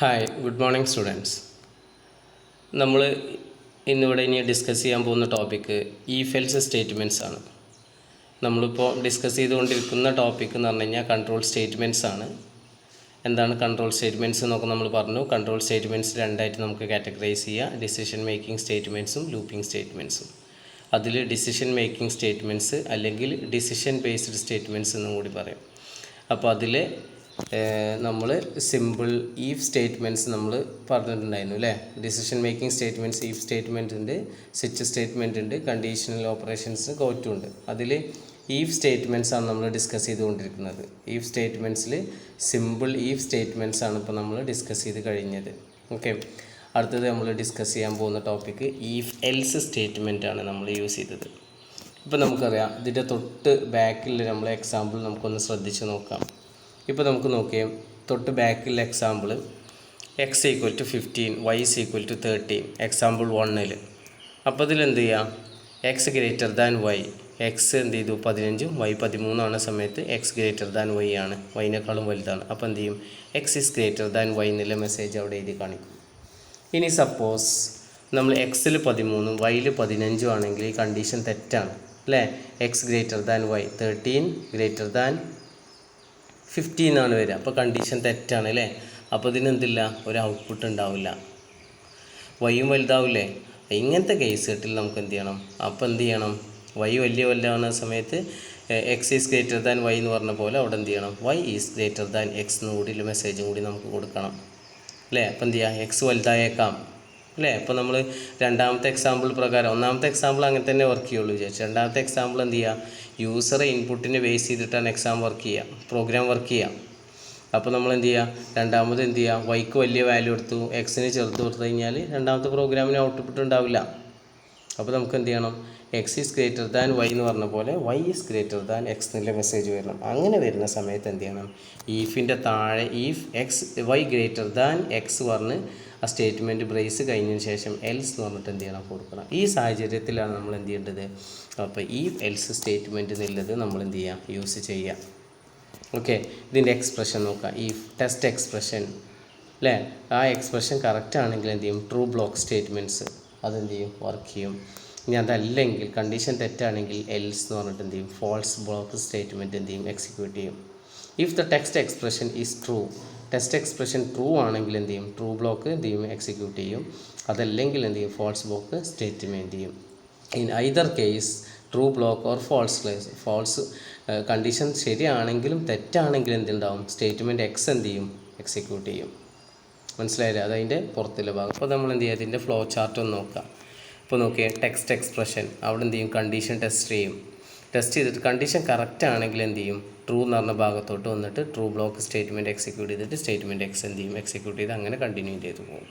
Hi, good morning students. നമ്മൾ ഇന്നിവിടെ ഇനി ഡിസ്കസ് ചെയ്യാൻ പോകുന്ന ടോപ്പിക്ക് ഈഫ് എൽസ് സ്റ്റേറ്റ്മെൻറ്റ്സ് ആണ്. നമ്മളിപ്പോൾ ഡിസ്കസ് ചെയ്തുകൊണ്ടിരിക്കുന്ന ടോപ്പിക്ക് എന്ന് പറഞ്ഞു കഴിഞ്ഞാൽ കൺട്രോൾ സ്റ്റേറ്റ്മെൻറ്റ്സ് ആണ്. എന്താണ് കൺട്രോൾ സ്റ്റേറ്റ്മെൻറ്റ്സ് എന്നൊക്കെ നമ്മൾ പറഞ്ഞു. കൺട്രോൾ സ്റ്റേറ്റ്മെൻറ്റ്സ് രണ്ടായിട്ട് നമുക്ക് കാറ്റഗറൈസ് ചെയ്യാം: ഡിസിഷൻ മേക്കിംഗ് സ്റ്റേറ്റ്മെൻറ്റ്സും ലൂപ്പിംഗ് സ്റ്റേറ്റ്മെൻറ്റ്സും. അതിൽ ഡിസിഷൻ മേക്കിംഗ് സ്റ്റേറ്റ്മെൻറ്റ്സ് അല്ലെങ്കിൽ ഡിസിഷൻ ബേസ്ഡ് സ്റ്റേറ്റ്മെൻറ്റ്സ് എന്നും കൂടി പറയും. അപ്പോൾ അതിൽ നമ്മൾ സിമ്പിൾ ഈഫ് സ്റ്റേറ്റ്മെൻറ്റ്സ് നമ്മൾ പറഞ്ഞിട്ടുണ്ടായിരുന്നു അല്ലേ. Decision making statements if statement ഉണ്ട്, സ്വിച്ച് സ്റ്റേറ്റ്മെൻറ്റ് ഉണ്ട്, കണ്ടീഷണൽ ഓപ്പറേഷൻസ് ഗോറ്റു ഉണ്ട്. അതിൽ ഈഫ് സ്റ്റേറ്റ്മെൻറ്റ്സ് ആണ് നമ്മൾ ഡിസ്കസ് ചെയ്തുകൊണ്ടിരിക്കുന്നത്. ഈഫ് സ്റ്റേറ്റ്മെൻറ്റ്സിൽ സിമ്പിൾ ഈഫ് സ്റ്റേറ്റ്മെൻറ്റ്സ് ആണ് ഇപ്പോൾ നമ്മൾ ഡിസ്കസ് ചെയ്ത് കഴിഞ്ഞത്. ഓക്കെ, അടുത്തത് നമ്മൾ ഡിസ്കസ് ചെയ്യാൻ പോകുന്ന ടോപ്പിക്ക് ഈഫ് എൽസ് സ്റ്റേറ്റ്മെൻറ്റ് ആണ് നമ്മൾ യൂസ് ചെയ്തത്. ഇപ്പോൾ നമുക്കറിയാം, ഇതിൻ്റെ തൊട്ട് ബാക്കിൽ നമ്മൾ എക്സാമ്പിൾ നമുക്കൊന്ന് ശ്രദ്ധിച്ച് നോക്കാം. ഇപ്പോൾ നമുക്ക് നോക്കിയാൽ തൊട്ട് ബാക്കിൽ example x equal to 15, y is equal to 13, example 1. അപ്പോൾ ഇതിലെന്ത് ചെയ്യാം? X greater than y. X എന്ത് ചെയ്തു? 15, വൈ 13 ആണ് സമയത്ത് എക്സ് ഗ്രേറ്റർ ദാൻ വൈ ആണ്, വൈനേക്കാളും വലുതാണ്. അപ്പോൾ എന്ത് ചെയ്യും? X is greater than y എന്നുള്ള മെസ്സേജ് അവിടെ എഴുതി കാണിക്കും. ഇനി സപ്പോസ് നമ്മൾ എക്സിൽ 13 വൈയിൽ 15 ആണെങ്കിൽ ഈ കണ്ടീഷൻ തെറ്റാണ് അല്ലേ. X greater than y, 13 greater than 15 ആണ് വരിക. അപ്പോൾ കണ്ടീഷൻ തെറ്റാണ് അല്ലേ. അപ്പോൾ ഇതിനെന്തില്ല? ഒരു ഔട്ട്പുട്ട് ഉണ്ടാവില്ല, വൈയും വലുതാവില്ലേ. ഇങ്ങനത്തെ കേസ് കെട്ടിൽ നമുക്ക് എന്ത് ചെയ്യണം? അപ്പോൾ എന്ത് ചെയ്യണം? വൈ വലിയ വലുതാവുന്ന സമയത്ത് x is greater than y എന്ന് പറഞ്ഞ പോലെ അവിടെ എന്ത് ചെയ്യണം? Y is greater than x എന്ന് കൂടി മെസ്സേജും കൂടി നമുക്ക് കൊടുക്കണം അല്ലേ. അപ്പോൾ എന്ത് ചെയ്യുക? എക്സ് വലുതായേക്കാം അല്ലേ. അപ്പോൾ നമ്മൾ രണ്ടാമത്തെ എക്സാമ്പിൾ പ്രകാരം, ഒന്നാമത്തെ എക്സാമ്പിൾ അങ്ങനെ തന്നെ വർക്ക് ചെയ്യുള്ളൂ വിചാരിച്ചു. രണ്ടാമത്തെ എക്സാമ്പിൾ എന്ത് ചെയ്യുക? യൂസറെ ഇൻപുട്ടിനെ ബേസ് ചെയ്തിട്ടാണ് എക്സാം വർക്ക് ചെയ്യുക, പ്രോഗ്രാം വർക്ക് ചെയ്യുക. അപ്പോൾ നമ്മൾ എന്ത് ചെയ്യുക? രണ്ടാമത് എന്ത് ചെയ്യുക? വൈക്ക് വലിയ വാല്യൂ എടുത്തു, എക്സിന് ചെറുത്ത് കൊടുത്തു കഴിഞ്ഞാൽ രണ്ടാമത്തെ പ്രോഗ്രാമിന് ഔട്ട്പുട്ട് ഉണ്ടാവില്ല. അപ്പോൾ നമുക്ക് എന്ത് ചെയ്യണം? X is greater than y എന്ന് പറഞ്ഞ പോലെ y is greater than x എന്നുള്ള മെസ്സേജ് വരണം. അങ്ങനെ വരുന്ന സമയത്ത് എന്ത് ചെയ്യണം? ഈഫിൻ്റെ താഴെ if x y greater than x പറഞ്ഞ് ആ സ്റ്റേറ്റ്മെൻറ്റ് ബ്രേസ് കഴിഞ്ഞതിന് ശേഷം എൽസ് എന്ന് പറഞ്ഞിട്ട് എന്ത് ചെയ്യണം? കൊടുക്കണം. ഈ സാഹചര്യത്തിലാണ് നമ്മൾ എന്ത് ചെയ്യേണ്ടത്? അപ്പോൾ ഈ എൽസ് സ്റ്റേറ്റ്മെൻറ്റ് എന്നുള്ളത് നമ്മൾ എന്ത് ചെയ്യുക? യൂസ് ചെയ്യുക. ഓക്കെ, ഇതിൻ്റെ എക്സ്പ്രഷൻ നോക്കാം. ഈ ടെസ്റ്റ് എക്സ്പ്രഷൻ അല്ലേ, ആ എക്സ്പ്രഷൻ കറക്റ്റ് ആണെങ്കിൽ എന്ത് ചെയ്യും? ട്രൂ ബ്ലോക്ക് സ്റ്റേറ്റ്മെൻറ്റ്സ് അതെന്ത് ചെയ്യും? വർക്ക് ചെയ്യും. ഇനി അതല്ലെങ്കിൽ, കണ്ടീഷൻ തെറ്റാണെങ്കിൽ എൽസ് എന്ന് പറഞ്ഞിട്ട് എന്ത് ചെയ്യും? ഫോൾസ് ബ്ലോക്ക് സ്റ്റേറ്റ്മെൻറ്റ് എന്ത് ചെയ്യും? എക്സിക്യൂട്ട് ചെയ്യും. If the text expression is true, test expression true ആണെങ്കിൽ എന്ത് ചെയ്യും? ട്രൂ ബ്ലോക്ക് എന്ത് ചെയ്യും? എക്സിക്യൂട്ട് ചെയ്യും. അതല്ലെങ്കിൽ എന്ത് ചെയ്യും? ഫോൾസ് ബ്ലോക്ക് സ്റ്റേറ്റ്മെൻറ്റ് ചെയ്യും. In either case true block or false condition ശരിയാണെങ്കിലും തെറ്റാണെങ്കിലും എന്തുണ്ടാവും? സ്റ്റേറ്റ്മെൻറ്റ് എക്സ് എന്ത് ചെയ്യും? എക്സിക്യൂട്ട് ചെയ്യും. മനസ്സിലായില്ലേ? അതതിൻ്റെ പുറത്തുള്ള ഭാഗം. അപ്പോൾ നമ്മൾ എന്ത് ചെയ്യുക? അതിൻ്റെ ഫ്ലോ ചാർട്ട് ഒന്ന് നോക്കാം. ഇപ്പോൾ നോക്കിയാൽ ടെക്സ്റ്റ് എക്സ്പ്രഷൻ അവിടെ എന്ത് ചെയ്യും? കണ്ടീഷൻ ടെസ്റ്റ് ചെയ്യും. ടെസ്റ്റ് ചെയ്തിട്ട് കണ്ടീഷൻ കറക്റ്റ് ആണെങ്കിൽ എന്ത് ചെയ്യും? ട്രൂ എന്ന് പറഞ്ഞ ഭാഗത്തോട്ട് വന്നിട്ട് ട്രൂ ബ്ലോക്ക് സ്റ്റേറ്റ്മെൻറ്റ് എക്സിക്യൂട്ട് ചെയ്തിട്ട് സ്റ്റേറ്റ്മെൻറ്റ് എക്സ് എന്ത് ചെയ്യും? എക്സിക്യൂട്ട് ചെയ്ത് അങ്ങനെ കണ്ടിന്യൂ ചെയ്ത് പോകും.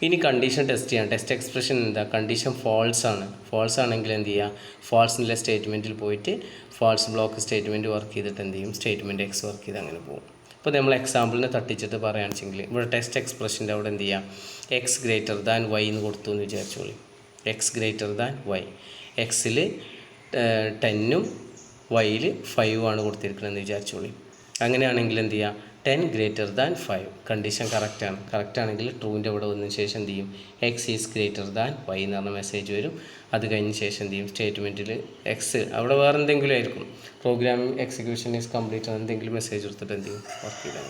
ഇനി കണ്ടീഷൻ ടെസ്റ്റ് ചെയ്യാം. ടെസ്റ്റ് എക്സ്പ്രഷൻ എന്താ? കണ്ടീഷൻ ഫോൾസ് ആണ്. ഫോൾസ് ആണെങ്കിൽ എന്ത് ചെയ്യുക? ഫോൾസ് എന്നുള്ള സ്റ്റേറ്റ്മെൻറ്റിൽ പോയിട്ട് ഫോൾസ് ബ്ലോക്ക് സ്റ്റേറ്റ്മെൻറ്റ് വർക്ക് ചെയ്തിട്ട് എന്ത് ചെയ്യും? സ്റ്റേറ്റ്മെൻറ്റ് എക്സ് വർക്ക് ചെയ്ത് അങ്ങനെ പോകും. ഇപ്പോൾ നമ്മൾ എക്സാമ്പിളിനെ തട്ടിച്ചിട്ട് പറയുകയാണെന്നുവെച്ചെങ്കിൽ ഇവിടെ ടെസ്റ്റ് എക്സ്പ്രഷൻ്റെ അവിടെ എന്ത് ചെയ്യുക? എക്സ് ഗ്രേറ്റർ ദാൻ വൈ എന്ന് കൊടുത്തു എന്ന് വിചാരിച്ചോളി. എക്സ് ഗ്രേറ്റർ ദാൻ വൈ, എക്സിൽ 10ഉം വൈയിൽ 5ഉം ആണ് കൊടുത്തിരിക്കണമെന്ന് വിചാരിച്ചോളി. അങ്ങനെയാണെങ്കിൽ എന്ത് ചെയ്യുക? 10 ഗ്രേറ്റർ ദാൻ 5 കണ്ടീഷൻ കറക്റ്റാണ്. കറക്റ്റാണെങ്കിൽ ട്രൂവിൻ്റെ അവിടെ വന്നതിന് ശേഷം എന്ത് ചെയ്യും? X is greater than y എന്ന് പറഞ്ഞ മെസ്സേജ് വരും. അത് കഴിഞ്ഞ ശേഷം എന്ത് ചെയ്യും? സ്റ്റേറ്റ്മെൻറ്റിൽ എക്സ് അവിടെ വേറെ എന്തെങ്കിലും ആയിരിക്കും, പ്രോഗ്രാമിംഗ് എക്സിക്യൂഷൻ ഈസ് കംപ്ലീറ്റ് എന്തെങ്കിലും മെസ്സേജ് എടുത്തിട്ട് എന്ത് ചെയ്യും? വർക്ക് ചെയ്താൽ.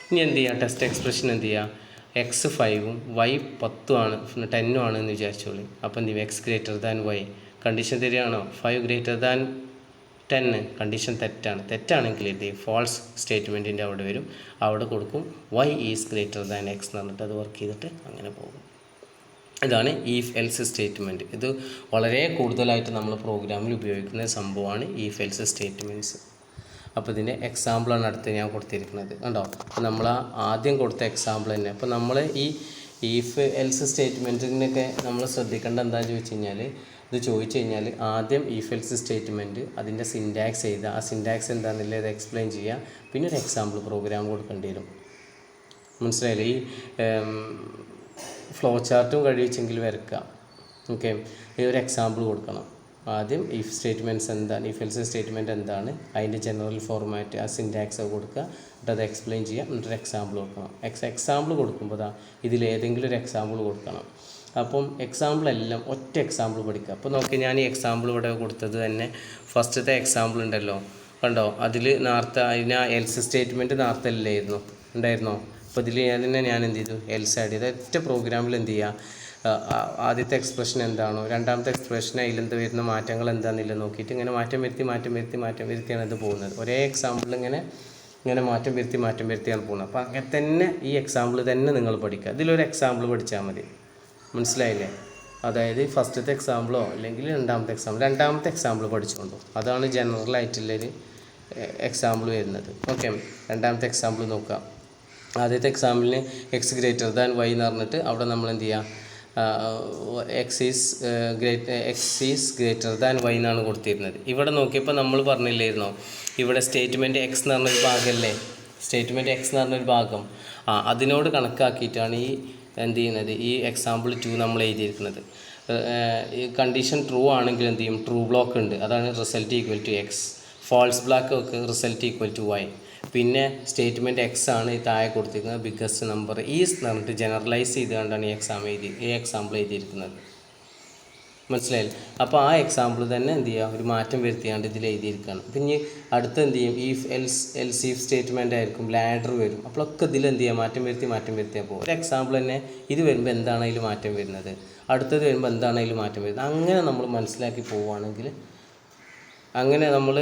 ഇനി എന്ത് ചെയ്യുക? ടെസ്റ്റ് എക്സ്പ്രഷൻ എന്ത് ചെയ്യുക? എക്സ് 5ഉം വൈ 10ഉം ആണ്, 10ഉം ആണെന്ന് വിചാരിച്ചോളി. അപ്പോൾ എന്ത് ചെയ്യും? X greater than Y condition തരികയാണോ? 5 ഗ്രേറ്റർ ദാൻ 10 കണ്ടീഷൻ തെറ്റാണ്. തെറ്റാണെങ്കിൽ എന്ത് ചെയ്യും? ഫോൾസ് സ്റ്റേറ്റ്മെൻറ്റിൻ്റെ അവിടെ വരും, അവിടെ കൊടുക്കും y is greater than x എന്ന് പറഞ്ഞിട്ട് അത് വർക്ക് ചെയ്തിട്ട് അങ്ങനെ പോകും. ഇതാണ് ഈഫ് എൽസ് സ്റ്റേറ്റ്മെൻറ്റ്. ഇത് വളരെ കൂടുതലായിട്ട് നമ്മൾ പ്രോഗ്രാമിൽ ഉപയോഗിക്കുന്ന സംഭവമാണ് ഈഫ് എൽസ് സ്റ്റേറ്റ്മെൻറ്റ്സ്. അപ്പോൾ ഇതിൻ്റെ എക്സാമ്പിളാണ് അടുത്ത് ഞാൻ കൊടുത്തിരിക്കുന്നത്. കണ്ടോ? അപ്പോൾ നമ്മൾ ആദ്യം കൊടുത്ത എക്സാമ്പിൾ തന്നെ. അപ്പോൾ നമ്മൾ ഈ ഈഫ് എൽസ് സ്റ്റേറ്റ്മെൻറ്റിനൊക്കെ നമ്മൾ ശ്രദ്ധിക്കേണ്ട എന്താണെന്ന് ചോദിച്ചു കഴിഞ്ഞാൽ, ഇത് ചോദിച്ചു കഴിഞ്ഞാൽ ആദ്യം ഈഫ് എൽസ് സ്റ്റേറ്റ്മെൻറ്റ് അതിൻ്റെ സിൻറ്റാക്സ് എഴുതുക. ആ സിൻറ്റാക്സ് എന്താണെന്നില്ല അത് എക്സ്പ്ലെയിൻ ചെയ്യുക. പിന്നെ ഒരു എക്സാമ്പിൾ പ്രോഗ്രാം കൊടുക്കേണ്ടി വരും. മനസ്സിലായില്ലേ? ഈ ഫ്ലോ ചാർട്ടും കഴിവെച്ചെങ്കിൽ വരയ്ക്കുക. ഓക്കെ, ഈ ഒരു എക്സാമ്പിൾ കൊടുക്കണം. ആദ്യം ഇഫ് സ്റ്റേറ്റ്മെൻറ്റ്സ് എന്താണ്, ഇഫ് എൽസ് സ്റ്റേറ്റ്മെൻറ്റ് എന്താണ്, അതിൻ്റെ ജനറൽ ഫോർമാറ്റ്, ആ സിൻറ്റാക്സ് കൊടുക്കുക, എന്നിട്ട് അത് എക്സ്പ്ലെയിൻ ചെയ്യാം, എന്നിട്ടൊരു എക്സാമ്പിൾ കൊടുക്കണം. എക്സാമ്പിൾ കൊടുക്കുമ്പോൾ ഇതിലേതെങ്കിലും ഒരു എക്സാമ്പിൾ കൊടുക്കണം. അപ്പം എക്സാമ്പിളെല്ലാം ഒറ്റ എക്സാമ്പിൾ പഠിക്കുക. അപ്പോൾ നോക്കി, ഞാൻ ഈ എക്സാമ്പിൾ ഇവിടെ കൊടുത്തത് തന്നെ ഫസ്റ്റത്തെ എക്സാമ്പിൾ ഉണ്ടല്ലോ, കണ്ടോ, അതിൽ നേരത്തെ അതിന് എൽസ് സ്റ്റേറ്റ്മെൻറ്റ് നേരത്തെ അല്ലായിരുന്നു ഉണ്ടായിരുന്നോ? അപ്പോൾ ഇതിൽ ഞാൻ എന്ത് ചെയ്തു, എൽസ് ആഡ് ചെയ്ത് ഒറ്റ പ്രോഗ്രാമിൽ എന്ത് ചെയ്യുക, ആദ്യത്തെ എക്സ്പ്രഷൻ എന്താണോ രണ്ടാമത്തെ എക്സ്പ്രഷൻ അതിലെന്ത് വരുന്ന മാറ്റങ്ങൾ എന്താണെന്നില്ല നോക്കിയിട്ട് ഇങ്ങനെ മാറ്റം വരുത്തിയാണ് ഇത് പോകുന്നത്. ഒരേ എക്സാമ്പിൾ ഇങ്ങനെ മാറ്റം വരുത്തിയാണ് പോകുന്നത്. അപ്പോൾ അങ്ങനെ തന്നെ ഈ എക്സാമ്പിൾ തന്നെ നിങ്ങൾ പഠിക്കുക. ഇതിലൊരു എക്സാമ്പിൾ പഠിച്ചാൽ മതി, മനസ്സിലായില്ലേ? അതായത് ഫസ്റ്റത്തെ എക്സാമ്പിളോ അല്ലെങ്കിൽ രണ്ടാമത്തെ എക്സാമ്പിൾ പഠിച്ചുകൊണ്ടു, അതാണ് ജനറലായിട്ടുള്ളൊരു എക്സാമ്പിൾ വരുന്നത്. ഓക്കെ, രണ്ടാമത്തെ എക്സാമ്പിൾ നോക്കാം. ആദ്യത്തെ എക്സാമ്പിളിന് എക്സ് ഗ്രേറ്റർ ദാൻ വൈ എന്ന് പറഞ്ഞിട്ട് അവിടെ നമ്മൾ എന്ത് ചെയ്യുക, x is greater than y എന്നാണ് കൊടുത്തിരുന്നത്. ഇവിടെ നോക്കിയപ്പോൾ നമ്മൾ പറഞ്ഞില്ലായിരുന്നോ, ഇവിടെ സ്റ്റേറ്റ്മെൻറ്റ് എക്സ് എന്ന് പറഞ്ഞൊരു ഭാഗമല്ലേ, സ്റ്റേറ്റ്മെൻറ്റ് എക്സ് എന്ന് പറഞ്ഞൊരു ഭാഗം, അതിനോട് കണക്കാക്കിയിട്ടാണ് ഈ എന്ത് ചെയ്യുന്നത്, ഈ എക്സാമ്പിൾ 2 നമ്മൾ എഴുതിയിരിക്കുന്നത്. ഈ കണ്ടീഷൻ ട്രൂ ആണെങ്കിൽ എന്ത് ചെയ്യും, ട്രൂ ബ്ലോക്ക് ഉണ്ട്, അതാണ് result equal to x. False block ഒക്കെ റിസൾട്ട് ഈക്വൽ ടു വൈ. പിന്നെ സ്റ്റേറ്റ്മെൻറ്റ് എക്സ് ആണ് ഈ താഴെ കൊടുത്തിരിക്കുന്നത്, ബിഗ്ഗസ്റ്റ് നമ്പർ ഈസ് എന്ന് പറഞ്ഞിട്ട് ജനറലൈസ് ചെയ്തുകൊണ്ടാണ് ഈ എക്സാമ്പിൾ എഴുതിയിരിക്കുന്നത്. മനസ്സിലായില്ല? അപ്പോൾ ആ എക്സാമ്പിൾ തന്നെ എന്ത് ചെയ്യുക, ഒരു മാറ്റം വരുത്തിയാണ്ട് ഇതിൽ എഴുതിയിരിക്കുകയാണ്. പിന്നെ അടുത്ത് എന്ത് ചെയ്യും, ഈഫ് എൽസ് ഈഫ് സ്റ്റേറ്റ്മെൻ്റ് ആയിരിക്കും, ലാഡർ വരും. അപ്പോഴൊക്കെ ഇതിൽ എന്ത് ചെയ്യുക, മാറ്റം വരുത്തിയാൽ പോകും. ഒരു എക്സാമ്പിൾ തന്നെ ഇത് വരുമ്പോൾ എന്താണ് അതിൽ മാറ്റം വരുന്നത്, അടുത്തത് വരുമ്പോൾ എന്താണ് അതിൽ മാറ്റം വരുന്നത്, അങ്ങനെ നമ്മൾ മനസ്സിലാക്കി പോവുകയാണെങ്കിൽ, അങ്ങനെ നമ്മൾ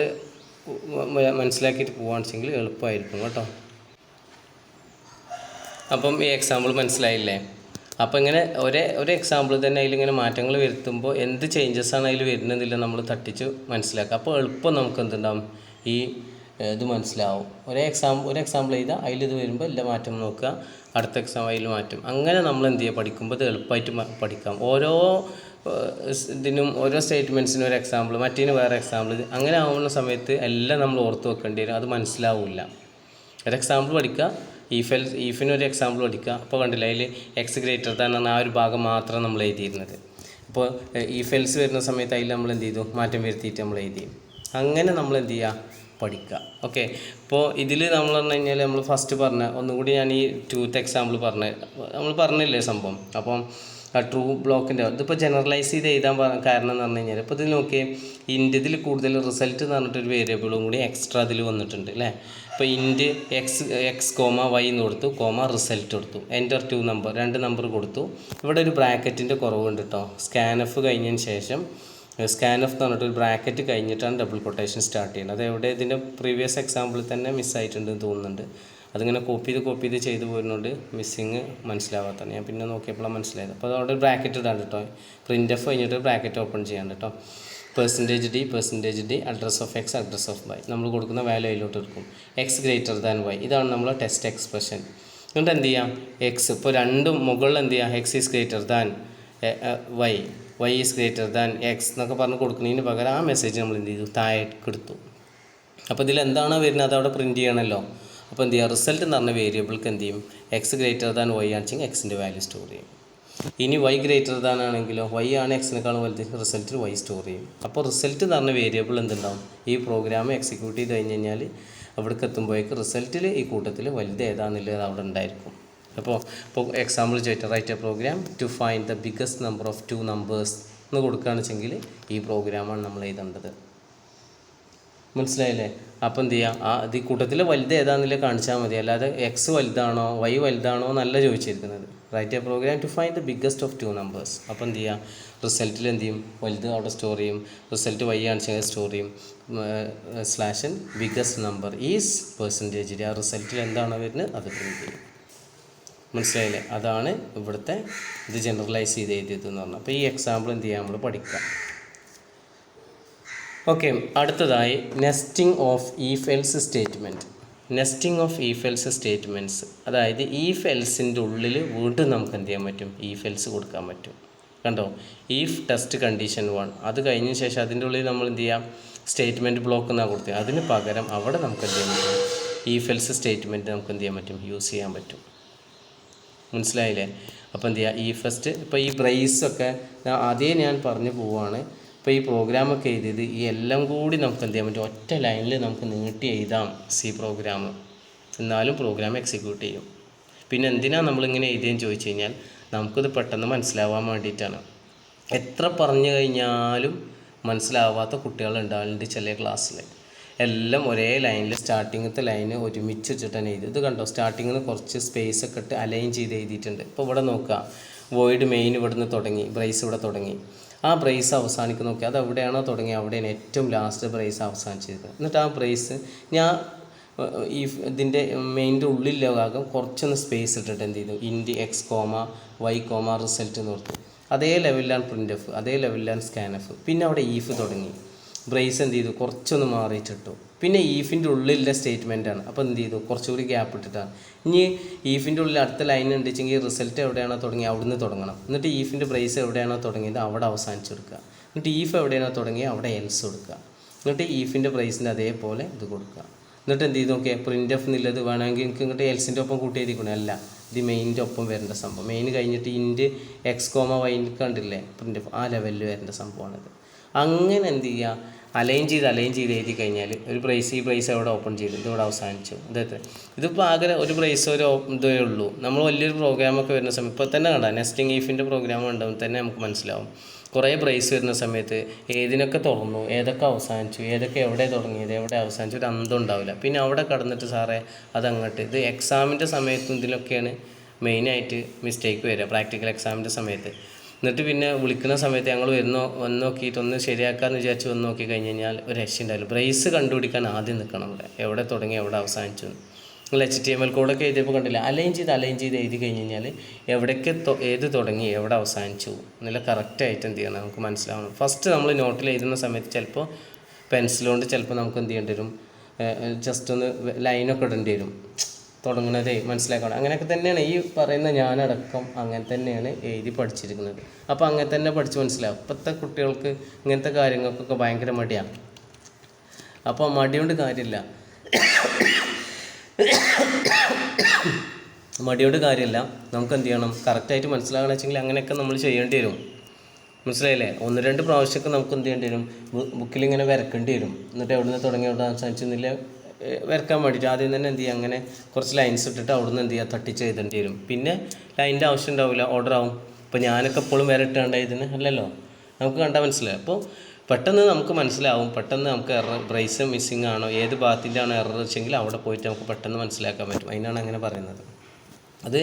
മനസ്സിലാക്കിയിട്ട് പോവുകയാണെന്നുവെച്ചെങ്കിൽ എളുപ്പമായിരിക്കും കേട്ടോ. അപ്പം ഈ എക്സാമ്പിൾ മനസ്സിലായില്ലേ? അപ്പോൾ ഇങ്ങനെ ഒരു എക്സാമ്പിൾ തന്നെ അതിലിങ്ങനെ മാറ്റങ്ങൾ വരുത്തുമ്പോൾ എന്ത് ചേഞ്ചസാണ് അതിൽ വരുന്നതില്ല നമ്മൾ തട്ടിച്ച് മനസ്സിലാക്കുക. അപ്പോൾ എളുപ്പം നമുക്ക് എന്തുണ്ടാവും, ഈ ഇത് മനസ്സിലാവും. ഒരു എക്സാമ്പിൾ ചെയ്താൽ അതിലിത് വരുമ്പോൾ എല്ലാ മാറ്റം നോക്കുക, അടുത്ത എക്സാം അതിൽ മാറ്റം, അങ്ങനെ നമ്മൾ എന്ത് ചെയ്യുക, പഠിക്കുമ്പോൾ ഇത് എളുപ്പമായിട്ട് പഠിക്കാം. ഓരോ ഇതിനും ഓരോ സ്റ്റേറ്റ്മെൻറ്റ്സിനും ഒരു എക്സാമ്പിൾ, മറ്റേതിന് വേറെ എക്സാമ്പിൾ, അങ്ങനെ ആവുന്ന സമയത്ത് എല്ലാം നമ്മൾ ഓർത്ത് വെക്കേണ്ടി വരും, അത് മനസ്സിലാവില്ല. ഒരു എക്സാമ്പിൾ പഠിക്കുക, ഈഫിനൊരു എക്സാമ്പിൾ പഠിക്കുക. അപ്പോൾ കണ്ടില്ല, അതിൽ എക്സ് ഗ്രേറ്റർ ദാൻ എന്ന ആ ഒരു ഭാഗം മാത്രം നമ്മൾ എഴുതിയിരുന്നത്. അപ്പോൾ ഈഫ് എൽസ് വരുന്ന സമയത്ത് അതിൽ നമ്മൾ എന്ത് ചെയ്തു, മാറ്റം വരുത്തിയിട്ട് നമ്മൾ എഴുതി. അങ്ങനെ നമ്മൾ എന്ത് ചെയ്യുക, പഠിക്കുക. ഓക്കെ, ഇപ്പോൾ ഇതിൽ നമ്മൾ പറഞ്ഞു കഴിഞ്ഞാൽ നമ്മൾ ഫസ്റ്റ് ഒന്നുകൂടി ഞാൻ ഈ 2th എക്സാമ്പിൾ നമ്മൾ പറഞ്ഞില്ലേ സംഭവം. അപ്പം ട്രൂ ബ്ലോക്കിൻ്റെ ഇതിപ്പോൾ ജനറലൈസ് ചെയ്ത് എഴുതാൻ കാരണം എന്ന് പറഞ്ഞു കഴിഞ്ഞാൽ, ഇപ്പോൾ ഇതിൽ നോക്കിയേ, ഇതിൽ കൂടുതൽ റിസൾട്ട് എന്ന് പറഞ്ഞിട്ടൊരു വേരിയബിളും കൂടി എക്സ്ട്രാ ഇതിൽ വന്നിട്ടുണ്ട് അല്ലേ. ഇപ്പോൾ ഇൻറ്റ് എക്സ് കോമ വൈ എന്ന് കൊടുത്തു, റിസൾട്ട് കൊടുത്തു, എൻ്റർ 2 നമ്പർ 2 നമ്പർ കൊടുത്തു. ഇവിടെ ഒരു ബ്രാക്കറ്റിൻ്റെ കുറവുണ്ട് കേട്ടോ. സ്കാൻഎഫ് കഴിഞ്ഞതിന് ശേഷം സ്കാൻഎഫ് എന്ന് പറഞ്ഞിട്ട് ഒരു ബ്രാക്കറ്റ് കഴിഞ്ഞിട്ടാണ് ഡബിൾ കൊട്ടേഷൻ സ്റ്റാർട്ട് ചെയ്യുന്നത്. അത് എവിടെ ഇതിൻ്റെ പ്രീവിയസ് എക്സാമ്പിളിൽ തന്നെ മിസ്സായിട്ടുണ്ടെന്ന് തോന്നുന്നുണ്ട്. അതിങ്ങനെ കോപ്പി ചെയ്ത് ചെയ്തു പോരുന്നുണ്ട്, മിസ്സിങ് മനസ്സിലാവാത്തതാണ്. ഞാൻ പിന്നെ നോക്കിയപ്പോഴാണ് മനസ്സിലായത്. അപ്പോൾ അതവിടെ ബ്രാക്കറ്റ് ഇടാണ്ട് കേട്ടോ, പ്രിൻ്റ് എഫ് കഴിഞ്ഞിട്ട് ബ്രാക്കറ്റ് ഓപ്പൺ ചെയ്യാണ്ട് കേട്ടോ. %d address of x address of y നമ്മൾ കൊടുക്കുന്ന വാല്യൂ അതിലോട്ട് എടുക്കും. എക്സ് ഗ്രേറ്റർ ദാൻ വൈ, ഇതാണ് നമ്മൾ ടെസ്റ്റ് എക്സ്പ്രഷൻ. എന്നിട്ട് എന്ത് ചെയ്യാം, എക്സ് ഇപ്പോൾ രണ്ടും മുകളിൽ എന്ത് ചെയ്യാം, x is greater than y is greater than x എന്നൊക്കെ പറഞ്ഞ് കൊടുക്കുന്നതിന് പകരം ആ മെസ്സേജ് നമ്മൾ എന്ത് ചെയ്തു, താഴേക്ക് എടുത്തു. അപ്പോൾ ഇതിൽ എന്താണോ വരുന്നത് അതവിടെ പ്രിൻറ്റ് ചെയ്യണമല്ലോ. അപ്പോൾ എന്ത് ചെയ്യുക, റിസൾട്ട് എന്ന് പറഞ്ഞ വേരിയബിൾക്ക് എന്ത് ചെയ്യും, എക്സ് ഗ്രേറ്റർ ദാൻ വൈ ആണെന്നുവെച്ചെങ്കിൽ എക്സിൻ്റെ വാല്യൂ സ്റ്റോർ ചെയ്യും. ഇനി വൈ ഗ്രേറ്റർ ദാൻ ആണെങ്കിലോ, വൈ ആണ് എക്സിനേക്കാളും വലുത്, റിസൾട്ടിൽ വൈ സ്റ്റോർ ചെയ്യും. അപ്പോൾ റിസൾട്ട് എന്ന് പറഞ്ഞ വേരിയബിൾ എന്തുണ്ടാവും, ഈ പ്രോഗ്രാം എക്സിക്യൂട്ട് ചെയ്ത് കഴിഞ്ഞ് കഴിഞ്ഞാൽ അവിടേക്ക് എത്തുമ്പോഴേക്ക് റിസൾട്ടിൽ ഈ കൂട്ടത്തിൽ വലുത് ഏതാണെന്നുള്ളത് അവിടെ ഉണ്ടായിരിക്കും. ഇപ്പോൾ എക്സാമ്പിൾ ചോദിച്ചാൽ write a program to find the biggest number of 2 numbers എന്ന് കൊടുക്കുകയാണെന്ന് വെച്ചെങ്കിൽ ഈ പ്രോഗ്രാമാണ് നമ്മൾ എഴുതേണ്ടത്. മനസ്സിലായില്ലേ? അപ്പോൾ എന്ത് ചെയ്യുക, ഈ കൂട്ടത്തിൽ വലുത് ഏതാണെന്നില്ല കാണിച്ചാൽ മതി, അല്ലാതെ എക്സ് വലുതാണോ വൈ വലുതാണോ എന്നല്ല ചോദിച്ചിരിക്കുന്നത്. Write a program to find the biggest of 2 numbers. അപ്പോൾ എന്ത് ചെയ്യുക, റിസൾട്ടിൽ എന്ത് ചെയ്യും, വലുത് അവിടെ സ്റ്റോർ ചെയ്യും, റിസൾട്ട് വൈ ആണെന്ന് സ്റ്റോർ ചെയ്യും, /n biggest number is %d, ആ റിസൾട്ടിൽ എന്താണോ വരുന്നത് അത് പ്രിൻറ്റ് ചെയ്യും. മനസ്സിലായില്ലേ? അതാണ് ഇവിടുത്തെ ഇത് ജനറലൈസ് ചെയ്ത് എഴുതിയതെന്ന് പറഞ്ഞാൽ. അപ്പോൾ ഈ എക്സാമ്പിൾ എന്ത് ചെയ്യുക, നമ്മൾ പഠിക്കുക. ഓക്കെ, അടുത്തതായി nesting of if else statement. Nesting of if else statements, അതായത് ഈഫ് എൽസിൻ്റെ ഉള്ളിൽ വീണ്ടും നമുക്ക് എന്ത് ചെയ്യാൻ പറ്റും, ഈഫ് എൽസ് കൊടുക്കാൻ പറ്റും. കണ്ടോ, ഈഫ് ടെസ്റ്റ് കണ്ടീഷൻ 1 അത് കഴിഞ്ഞ ശേഷം അതിൻ്റെ ഉള്ളിൽ നമ്മൾ എന്ത് ചെയ്യാം, സ്റ്റേറ്റ്മെൻറ്റ് ബ്ലോക്ക് എന്നാണ് കൊടുത്തത്. അതിന് പകരം അവിടെ നമുക്ക് എന്ത് ചെയ്യാൻ പറ്റും, ഈഫ് എൽസ് സ്റ്റേറ്റ്മെൻറ്റ് നമുക്ക് എന്ത് ചെയ്യാൻ പറ്റും, യൂസ് ചെയ്യാൻ പറ്റും. മനസ്സിലായില്ലേ? അപ്പോൾ എന്ത് ചെയ്യുക, ഈ ഫസ്റ്റ് ഇപ്പോൾ ഈ ബ്രേസൊക്കെ ആദ്യം ഞാൻ പറഞ്ഞു പോവുകയാണ്. അപ്പോൾ ഈ പ്രോഗ്രാമൊക്കെ എഴുതിയത് ഈ എല്ലാം കൂടി നമുക്ക് എന്ത് ചെയ്യാൻ പറ്റും, ഒറ്റ ലൈനിൽ നമുക്ക് നീട്ടി എഴുതാം സി പ്രോഗ്രാം. എന്നാലും പ്രോഗ്രാം എക്സിക്യൂട്ട് ചെയ്യും. പിന്നെ എന്തിനാണ് നമ്മളിങ്ങനെ എഴുതിയെന്ന് ചോദിച്ചു കഴിഞ്ഞാൽ നമുക്കിത് പെട്ടെന്ന് മനസ്സിലാവാൻ വേണ്ടിയിട്ടാണ്. എത്ര പറഞ്ഞു കഴിഞ്ഞാലും മനസ്സിലാവാത്ത കുട്ടികളുണ്ടാവുന്നുണ്ട് ചില ക്ലാസ്സിൽ. എല്ലാം ഒരേ ലൈനിൽ സ്റ്റാർട്ടിങ്ങത്തെ ലൈന് ഒരുമിച്ച് വെച്ചിട്ട് തന്നെ എഴുതി. ഇത് കണ്ടോ, സ്റ്റാർട്ടിങ്ങിൽ നിന്ന് കുറച്ച് സ്പേസ് ഒക്കെ ഇട്ട് അലൈൻ ചെയ്ത് എഴുതിയിട്ടുണ്ട്. ഇപ്പോൾ ഇവിടെ നോക്കുക, വോയിഡ് മെയിൻ ഇവിടുന്ന് തുടങ്ങി, ബ്രേസ് ഇവിടെ തുടങ്ങി. ആ ബ്രേസ് അവസാനിക്കുന്ന നോക്കി, അത് എവിടെയാണോ തുടങ്ങി അവിടെയാണ് ഏറ്റവും ലാസ്റ്റ് ബ്രേസ് അവസാനിച്ചിരിക്കുന്നത്. എന്നിട്ട് ആ ബ്രേസ് ഞാൻ ഈ ഇതിൻ്റെ മെയിൻ്റെ ഉള്ളിലെ ഭാഗം കുറച്ചൊന്ന് സ്പേസ് ഇട്ടിട്ട് എന്ത് ചെയ്തു, int X comma Y comma result എന്ന് ഓർത്തു. അതേ ലെവലിലാണ് പ്രിൻ്റ് എഫ്, അതേ ലെവലിലാണ് സ്കാൻ എഫ്. പിന്നെ അവിടെ ഈഫ് തുടങ്ങി, ബ്രേസ് എന്ത് ചെയ്തു, കുറച്ചൊന്ന് മാറിയിട്ടിട്ടു. പിന്നെ ഈഫിൻ്റെ ഉള്ളിലെ സ്റ്റേറ്റ്മെൻറ്റാണ്. അപ്പോൾ എന്ത് ചെയ്തു, കുറച്ചുകൂടി ഗ്യാപ്പ് ഇട്ടിട്ടാണ്. ഇനി ഈഫിൻ്റെ ഉള്ളിൽ അടുത്ത ലൈൻ ഉണ്ടെങ്കിൽ റിസൾട്ട് എവിടെയാണോ തുടങ്ങി അവിടുന്ന് തുടങ്ങണം. എന്നിട്ട് ഈഫിൻ്റെ ബ്രേസ് എവിടെയാണോ തുടങ്ങിയത് അവിടെ അവസാനിച്ച് കൊടുക്കുക. എന്നിട്ട് ഈഫ് എവിടെയാണോ തുടങ്ങിയത് അവിടെ എൽസ് കൊടുക്കുക. എന്നിട്ട് ഈഫിൻ്റെ ബ്രേസിൻ്റെ അതേപോലെ ഇത് കൊടുക്കുക. എന്നിട്ട് എന്ത് ചെയ്ത് നോക്കിയാൽ പ്രിൻ്റ് എഫ് എന്നുള്ളത് വേണമെങ്കിൽ എനിക്ക് ഇങ്ങോട്ട് എൽസിൻ്റെ ഒപ്പം കൂട്ടി എഴുതിക്കണം. അല്ല, ഇത് മെയിൻ്റെ ഒപ്പം വരേണ്ട സംഭവം. മെയിൻ കഴിഞ്ഞിട്ട് ഇൻറ്റ് എക്സ് കോമ വൈ കണ്ടില്ലേ പ്രിൻ്റ് എഫ്, ആ ലെവലിൽ വരേണ്ട സംഭവമാണിത്. അങ്ങനെ എന്ത് ചെയ്യുക, അലൈൻ ചെയ്ത് എഴുതി കഴിഞ്ഞാൽ ഒരു ബ്രേസ്, ഈ ബ്രേസ് എവിടെ ഓപ്പൺ ചെയ്തു, ഇതിവിടെ അവസാനിച്ചു. ഇതിപ്പോൾ ആകെ ഒരു ബ്രേസ് ഒരു ഇതേ ഉള്ളൂ. നമ്മൾ വലിയൊരു പ്രോഗ്രാമൊക്കെ വരുന്ന സമയം ഇപ്പോൾ തന്നെ കണ്ട നെസ്റ്റിംഗ് ഈഫിൻ്റെ പ്രോഗ്രാം ഉണ്ടാവും തന്നെ നമുക്ക് മനസ്സിലാവും. കുറേ ബ്രേസ് വരുന്ന സമയത്ത് ഏതിനൊക്കെ തുറന്നു, ഏതൊക്കെ അവസാനിച്ചു, ഏതൊക്കെ എവിടെ തുടങ്ങിയത് എവിടെ അവസാനിച്ചു, ഒരു അന്തം ഉണ്ടാവില്ല. പിന്നെ അവിടെ കടന്നിട്ട് സാറേ അതങ്ങോട്ട്, ഇത് എക്സാമിൻ്റെ സമയത്തും ഇതിലൊക്കെയാണ് മെയിനായിട്ട് മിസ്റ്റേക്ക് വരിക, പ്രാക്ടിക്കൽ എക്സാമിൻ്റെ സമയത്ത്. എന്നിട്ട് പിന്നെ വിളിക്കുന്ന സമയത്ത് ഞങ്ങൾ വന്ന് നോക്കിയിട്ട് ഒന്ന് ശരിയാക്കാമെന്ന് വിചാരിച്ച് വന്ന് നോക്കി കഴിഞ്ഞ് കഴിഞ്ഞാൽ ഒരു രക്ഷയുണ്ടാവില്ല. ബ്രേസ് കണ്ടുപിടിക്കാൻ ആദ്യം നിൽക്കണം, എവിടെ തുടങ്ങി എവിടെ അവസാനിച്ചു. നിങ്ങൾ HTML കോഡൊക്കെ എഴുതിയപ്പോൾ കണ്ടില്ല, അലൈൻ ചെയ്ത് എഴുതി കഴിഞ്ഞ് കഴിഞ്ഞാൽ എവിടേക്ക് ഏത് തുടങ്ങി എവിടെ അവസാനിച്ചു എന്നുള്ള കറക്റ്റായിട്ട് എന്ത് ചെയ്യണം നമുക്ക് മനസ്സിലാവണം. ഫസ്റ്റ് നമ്മൾ നോട്ടിൽ എഴുതുന്ന സമയത്ത് ചിലപ്പോൾ പെൻസിലുകൊണ്ട് ചിലപ്പോൾ നമുക്ക് എന്ത് ചെയ്യേണ്ടി വരും, ജസ്റ്റ് ഒന്ന് ലൈനൊക്കെ ഇടേണ്ടി വരും, തുടങ്ങുന്നതേ മനസ്സിലാക്കണം. അങ്ങനെയൊക്കെ തന്നെയാണ് ഈ പറയുന്ന ഞാനടക്കം അങ്ങനെ തന്നെയാണ് എഴുതി പഠിച്ചിരിക്കുന്നത്. അപ്പോൾ അങ്ങനെ തന്നെ പഠിച്ച് മനസ്സിലാവും. ഇപ്പോഴത്തെ കുട്ടികൾക്ക് ഇങ്ങനത്തെ കാര്യങ്ങൾക്കൊക്കെ ഭയങ്കര മടിയാണ്. അപ്പോൾ മടിയോണ്ട് കാര്യമില്ല, നമുക്ക് എന്ത് ചെയ്യണം, കറക്റ്റായിട്ട് മനസ്സിലാകണം വെച്ചെങ്കിൽ അങ്ങനെയൊക്കെ നമ്മൾ ചെയ്യേണ്ടി വരും. മനസ്സിലായില്ലേ? 1-2 പ്രാവശ്യമൊക്കെ നമുക്ക് എന്ത് ചെയ്യേണ്ടി വരും, ബുക്കിലിങ്ങനെ വരക്കേണ്ടി വരും. എന്നിട്ട് എവിടെ നിന്ന് തുടങ്ങി എവിടെ അവസാനിച്ചെന്നില്ല വരക്കാൻ വേണ്ടിയിട്ട് ആദ്യം തന്നെ എന്ത് ചെയ്യുക, അങ്ങനെ കുറച്ച് ലൈൻസ് ഇട്ടിട്ട് അവിടെ നിന്ന് എന്ത് ചെയ്യുക, തട്ടിച്ച് എഴുതേണ്ടി വരും. പിന്നെ ലൈനിൻ്റെ ആവശ്യം ഉണ്ടാവില്ല, ഓർഡർ ആവും. ഇപ്പോൾ ഞാനൊക്കെ എപ്പോഴും വരട്ടാണ്ട് ഇതിന് അല്ലല്ലോ, നമുക്ക് കണ്ടാൽ മനസ്സിലാവും. അപ്പോൾ പെട്ടെന്ന് നമുക്ക് മനസ്സിലാവും, പെട്ടെന്ന് നമുക്ക് എറർ ബ്രേസ് മിസ്സിങ് ആണോ, ഏത് ഭാഗത്തിൻ്റെ ആണോ എറർ വെച്ചെങ്കിൽ അവിടെ പോയിട്ട് നമുക്ക് പെട്ടെന്ന് മനസ്സിലാക്കാൻ പറ്റും. അതിനാണ് അങ്ങനെ പറയുന്നത്. അത്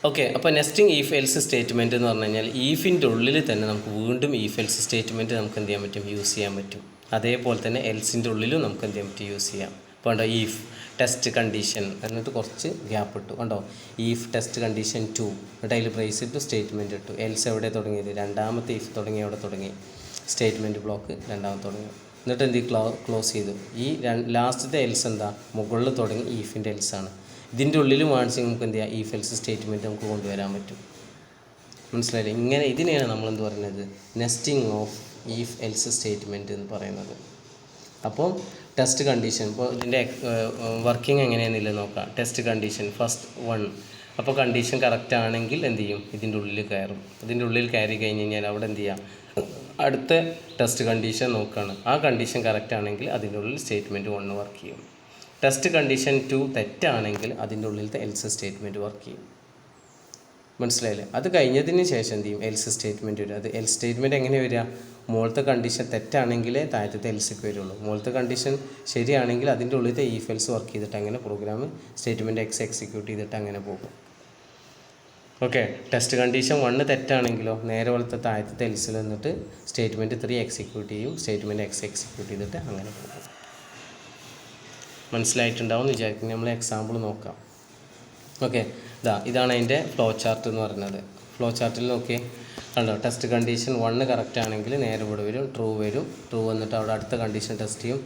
ഓക്കെ. അപ്പോൾ നെസ്റ്റിംഗ് ഈഫ് എൽസ് സ്റ്റേറ്റ്മെൻറ്റ് എന്ന് പറഞ്ഞു കഴിഞ്ഞാൽ ഈഫിൻ്റെ ഉള്ളിൽ തന്നെ നമുക്ക് വീണ്ടും ഈഫ് എൽസ് സ്റ്റേറ്റ്മെൻറ്റ് നമുക്ക് എന്ത് ചെയ്യാൻ പറ്റും, യൂസ് ചെയ്യാൻ പറ്റും. അതേപോലെ തന്നെ എൽസിൻ്റെ ഉള്ളിലും നമുക്ക് എന്ത് ചെയ്യാൻ പറ്റും, യൂസ് ചെയ്യാം. ഇപ്പോൾ കണ്ടോ, ഈഫ് ടെസ്റ്റ് കണ്ടീഷൻ എന്നിട്ട് കുറച്ച് ഗ്യാപ്പ് ഇട്ടു, കണ്ടോ, ഈഫ് ടെസ്റ്റ് കണ്ടീഷൻ 2 എന്നിട്ട് അതിൽ ബ്രേസ് ഇട്ടു, സ്റ്റേറ്റ്മെൻറ്റ് ഇട്ടു. എൽസ് എവിടെ തുടങ്ങിയത്, രണ്ടാമത്തെ ഈഫ് തുടങ്ങി എവിടെ തുടങ്ങി, സ്റ്റേറ്റ്മെൻറ്റ് ബ്ലോക്ക് രണ്ടാമത്തെ തുടങ്ങി. എന്നിട്ട് എന്ത് ക്ലോസ് ചെയ്തു. ഈ ലാസ്റ്റത്തെ എൽസ് എന്താ, മുകളിൽ തുടങ്ങി ഈഫിൻ്റെ എൽസാണ്. ഇതിൻ്റെ ഉള്ളിലും വാണിച്ച് നമുക്ക് എന്ത് ചെയ്യാം, ഈഫ് എൽസ് സ്റ്റേറ്റ്മെൻറ്റ് നമുക്ക് കൊണ്ടുവരാൻ പറ്റും. മനസ്സിലായില്ലേ? ഇങ്ങനെ ഇതിനെയാണ് നമ്മളെന്ത് പറയുന്നത്, nesting of if else statement എന്ന് പറയുന്നത്. അപ്പോൾ ടെസ്റ്റ് കണ്ടീഷൻ, ഇപ്പോൾ ഇതിൻ്റെ വർക്കിംഗ് എങ്ങനെയാണെന്നില്ല നോക്കാം. Test condition first 1. അപ്പോൾ കണ്ടീഷൻ കറക്റ്റ് ആണെങ്കിൽ എന്ത് ചെയ്യും, ഇതിൻ്റെ ഉള്ളിൽ കയറും. ഇതിൻ്റെ ഉള്ളിൽ കയറി കഴിഞ്ഞ് കഴിഞ്ഞാൽ അവിടെ എന്ത് ചെയ്യാം, അടുത്ത ടെസ്റ്റ് കണ്ടീഷൻ നോക്കുകയാണ്. ആ കണ്ടീഷൻ കറക്റ്റ് ആണെങ്കിൽ അതിൻ്റെ ഉള്ളിൽ സ്റ്റേറ്റ്മെൻറ്റ് 1 വർക്ക് ചെയ്യും. ടെസ്റ്റ് കണ്ടീഷൻ 2 തെറ്റാണെങ്കിൽ അതിൻ്റെ ഉള്ളിലത്തെ എൽസ് സ്റ്റേറ്റ്മെൻറ്റ് വർക്ക് ചെയ്യും. മനസ്സിലായില്ലേ? അത് കഴിഞ്ഞതിന് ശേഷം എന്ത് ചെയ്യും, എൽസ് സ്റ്റേറ്റ്മെൻറ്റ് വരും. അത് എൽസ് സ്റ്റേറ്റ്മെൻറ്റ് എങ്ങനെ വരിക, മുകളിലത്തെ കണ്ടീഷൻ തെറ്റാണെങ്കിലേ താഴത്തെ എൽസിക്ക് വരുള്ളൂ. മുകളിലത്തെ കണ്ടീഷൻ ശരിയാണെങ്കിൽ അതിൻ്റെ ഉള്ളിലത്തെ ഈഫ് എൽസ് വർക്ക് ചെയ്തിട്ട് അങ്ങനെ പ്രോഗ്രാം സ്റ്റേറ്റ്മെൻറ്റ് എക്സിക്യൂട്ട് ചെയ്തിട്ട് അങ്ങനെ പോകും. ഓക്കെ. ടെസ്റ്റ് കണ്ടീഷൻ 1 തെറ്റാണെങ്കിലോ നേരെ പോലത്തെ താഴത്തെ എൽസിൽ നിന്നിട്ട് സ്റ്റേറ്റ്മെൻറ്റ് 3 എക്സിക്യൂട്ട് ചെയ്യും, സ്റ്റേറ്റ്മെൻറ്റ് എക്സിക്യൂട്ട് ചെയ്തിട്ട് അങ്ങനെ പോകും. മനസ്സിലായിട്ടുണ്ടാവും എന്ന് വിചാരിക്കുന്നു. നമ്മൾ എക്സാമ്പിൾ നോക്കാം. ഓക്കെ. ഇതാണ് അതിൻ്റെ ഫ്ലോ ചാർട്ട് എന്ന് പറയുന്നത്. ഫ്ലോ ചാർട്ടിൽ നോക്കി കണ്ടോ, ടെസ്റ്റ് കണ്ടീഷൻ 1 കറക്റ്റ് ആണെങ്കിൽ നേരെ ഇവിടെ വരും, ട്രൂ വരും. ട്രൂ വന്നിട്ട് അവിടെ അടുത്ത കണ്ടീഷൻ ടെസ്റ്റ് ചെയ്യും,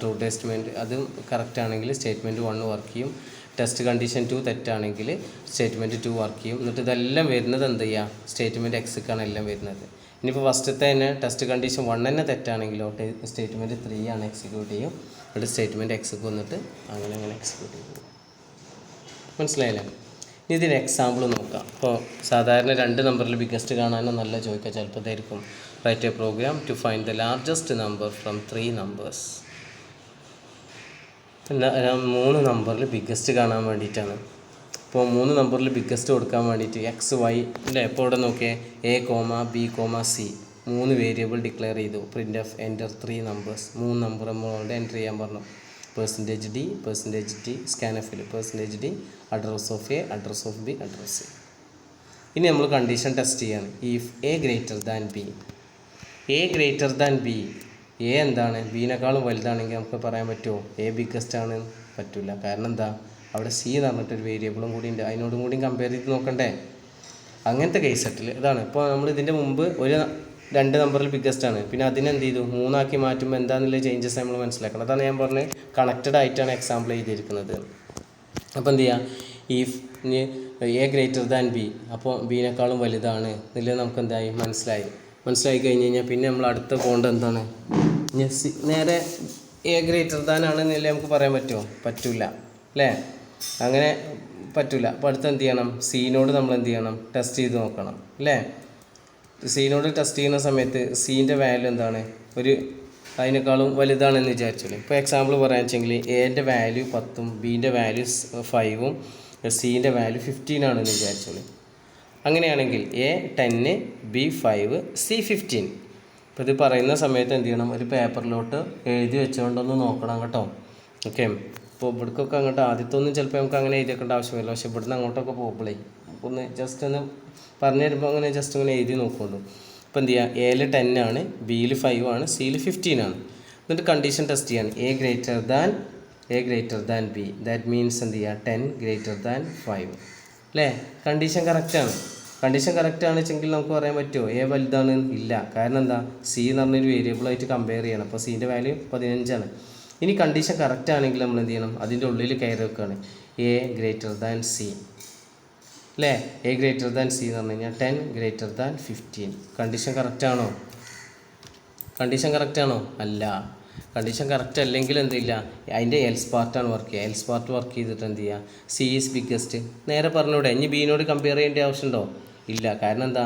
ട്രൂ ടെസ്റ്റ്മെൻറ്റ് അതും കറക്റ്റ് ആണെങ്കിൽ സ്റ്റേറ്റ്മെൻറ്റ് 1 വർക്ക് ചെയ്യും. ടെസ്റ്റ് കണ്ടീഷൻ 2 തെറ്റാണെങ്കിൽ സ്റ്റേറ്റ്മെൻറ്റ് 2 വർക്ക് ചെയ്യും. എന്നിട്ട് ഇതെല്ലാം വരുന്നത് എന്ത് ചെയ്യുക, സ്റ്റേറ്റ്മെൻറ്റ് എക്സിക്കാണ് എല്ലാം വരുന്നത്. ഇനിയിപ്പോൾ ഫസ്റ്റത്തെ തന്നെ ടെസ്റ്റ് കണ്ടീഷൻ 1 തന്നെ തെറ്റാണെങ്കിലോ സ്റ്റേറ്റ്മെൻറ്റ് 3 ആണ് എക്സിക്യൂട്ട് ചെയ്യും. എന്നിട്ട് സ്റ്റേറ്റ്മെൻറ്റ് എക്സിക്ക് വന്നിട്ട് അങ്ങനെ എക്സിക്യൂട്ട് ചെയ്യും. മനസ്സിലായില്ലേ? ഇതിന് എക്സാമ്പിൾ നോക്കാം. ഇപ്പോൾ സാധാരണ 2 നമ്പറിൽ ബിഗ്ഗസ്റ്റ് കാണാനോ നല്ല ചോദിക്കുക ചിലപ്പോൾ ഇതായിരിക്കും. Write a program to find the largest number from 3 numbers. 3 നമ്പറിൽ ബിഗ്ഗസ്റ്റ് കാണാൻ വേണ്ടിയിട്ടാണ്. ഇപ്പോൾ 3 നമ്പറിൽ ബിഗ്ഗസ്റ്റ് കൊടുക്കാൻ വേണ്ടിയിട്ട് എക്സ് വൈ അല്ലേ. ഇപ്പോൾ ഇവിടെ നോക്കിയേ A comma B comma C 3 variable declare ചെയ്തു. Printf enter 3 numbers. 3 number നമ്മളോട് എൻ്റർ ചെയ്യാൻ പറഞ്ഞു. %d %t സ്കാൻഎഫിൽ %d address of A address of B address. ഇനി നമ്മൾ കണ്ടീഷൻ ടെസ്റ്റ് ചെയ്യാണ്. If A greater than B, A greater than B, A എന്താണ് ബീനേക്കാളും വലുതാണെങ്കിൽ നമുക്ക് പറയാൻ പറ്റുമോ എ ബിഗ്ഗസ്റ്റ് ആണ്? പറ്റില്ല. കാരണം എന്താ, അവിടെ സി എന്ന് പറഞ്ഞിട്ടൊരു വേരിയബിളും കൂടി ഉണ്ട്, അതിനോടും കൂടി കമ്പയർ ചെയ്ത് നോക്കണ്ടേ. അങ്ങനത്തെ കേസ് സെറ്റിൽ ഇതാണ്. ഇപ്പോൾ നമ്മൾ ഇതിൻ്റെ മുമ്പ് ഒരു 2 നമ്പറിൽ ബിഗ്ഗസ്റ്റ് ആണ്, പിന്നെ അതിനെന്ത് ചെയ്തു 3 ആക്കി മാറ്റുമ്പോൾ എന്താണെന്നുള്ള ചേഞ്ചസ് നമ്മൾ മനസ്സിലാക്കണം. അതാണ് ഞാൻ പറഞ്ഞത് കണക്റ്റഡ് ആയിട്ടാണ് എക്സാമ്പിൾ ചെയ്തിരിക്കുന്നത്. അപ്പോൾ എന്ത് ചെയ്യുക, if A greater than B, അപ്പോൾ ബീനേക്കാളും വലുതാണ് എന്നുള്ളത് നമുക്ക് എന്തായി മനസ്സിലായി കഴിഞ്ഞ് കഴിഞ്ഞാൽ പിന്നെ നമ്മൾ അടുത്ത പോകേണ്ട എന്താണ്, നേരെ എ ഗ്രേറ്റർ ദാൻ ആണെന്നില്ല നമുക്ക് പറയാൻ പറ്റുമോ? പറ്റില്ല അല്ലേ, അങ്ങനെ പറ്റില്ല. അപ്പോൾ അടുത്ത് എന്ത് ചെയ്യണം, സീനോട് നമ്മൾ എന്ത് ചെയ്യണം, ടെസ്റ്റ് ചെയ്ത് നോക്കണം അല്ലേ. സീനോട് ടെസ്റ്റ് ചെയ്യുന്ന സമയത്ത് സീൻ്റെ വാല്യൂ എന്താണ്, അതിനേക്കാളും വലുതാണെന്ന് വിചാരിച്ചോളൂ. ഇപ്പോൾ എക്സാമ്പിൾ പറയാൻ വെച്ചെങ്കിൽ എൻ്റെ വാല്യൂ 10ഉം ബീൻ്റെ വാല്യൂ 5ഉം സീൻ്റെ വാല്യൂ 15 ആണെന്ന് വിചാരിച്ചോളൂ. അങ്ങനെയാണെങ്കിൽ എ 10 ബി 5 സി 15. ഇപ്പോൾ ഇത് പറയുന്ന സമയത്ത് എന്ത് ചെയ്യണം, ഒരു പേപ്പറിലോട്ട് എഴുതി വെച്ചുകൊണ്ടൊന്ന് നോക്കണം കേട്ടോ. ഓക്കെ, ഇപ്പോൾ ഇവിടേക്കൊക്കെ അങ്ങോട്ട് ആദ്യത്തൊന്നും ചിലപ്പോൾ നമുക്ക് അങ്ങനെ എഴുതി വെക്കേണ്ട ആവശ്യമില്ല. പക്ഷേ ഇവിടുന്ന് അങ്ങോട്ടൊക്കെ പോകുമ്പോഴേ ഒന്ന് ജസ്റ്റ് ഒന്ന് പറഞ്ഞു തരുമ്പോൾ അങ്ങനെ ജസ്റ്റ് ഇങ്ങനെ എഴുതി നോക്കുള്ളൂ. ഇപ്പോൾ എന്ത് ചെയ്യുക, എയിൽ 10 ആണ്, ബിയിൽ 5 ആണ്, സിയിൽ 15 ആണ്. എന്നിട്ട് കണ്ടീഷൻ ടെസ്റ്റ് ചെയ്യാണ്. A greater than B, that means എന്ത് ചെയ്യുക 10 ഗ്രേറ്റർ ദാൻ 5 അല്ലേ. കണ്ടീഷൻ കറക്റ്റാണ്. കണ്ടീഷൻ കറക്റ്റാണ് വെച്ചെങ്കിൽ നമുക്ക് പറയാൻ പറ്റുമോ എ വലുതാണ്? ഇല്ല. കാരണം എന്താ, സി എന്ന് പറഞ്ഞൊരു വേരിയബിളായിട്ട് കമ്പയർ ചെയ്യണം. അപ്പോൾ സീൻ്റെ വാല്യൂ 15 ആണ്. ഇനി കണ്ടീഷൻ കറക്റ്റ് ആണെങ്കിൽ നമ്മൾ എന്ത് ചെയ്യണം, അതിൻ്റെ ഉള്ളിൽ കയറി വെക്കുകയാണ് എ ഗ്രേറ്റർ ദാൻ സി അല്ലേ. എ ഗ്രേറ്റർ ദാൻ സി എന്ന് പറഞ്ഞു കഴിഞ്ഞാൽ 10 ഗ്രേറ്റർ ദാൻ 15. കണ്ടീഷൻ കറക്റ്റാണോ? അല്ല. കണ്ടീഷൻ കറക്റ്റ് അല്ലെങ്കിൽ എന്തില്ല, അതിൻ്റെ എൽസ് പാർട്ടാണ് വർക്ക് ചെയ്യുക. എൽസ് പാർട്ട് വർക്ക് ചെയ്തിട്ട് എന്ത് ചെയ്യുക, സി ഈസ് ബിഗ്ഗസ്റ്റ്. നേരെ പറഞ്ഞൂടെ, ഇനി ബീനോട് കമ്പയർ ചെയ്യേണ്ട ആവശ്യമുണ്ടോ? ഇല്ല. കാരണം എന്താ,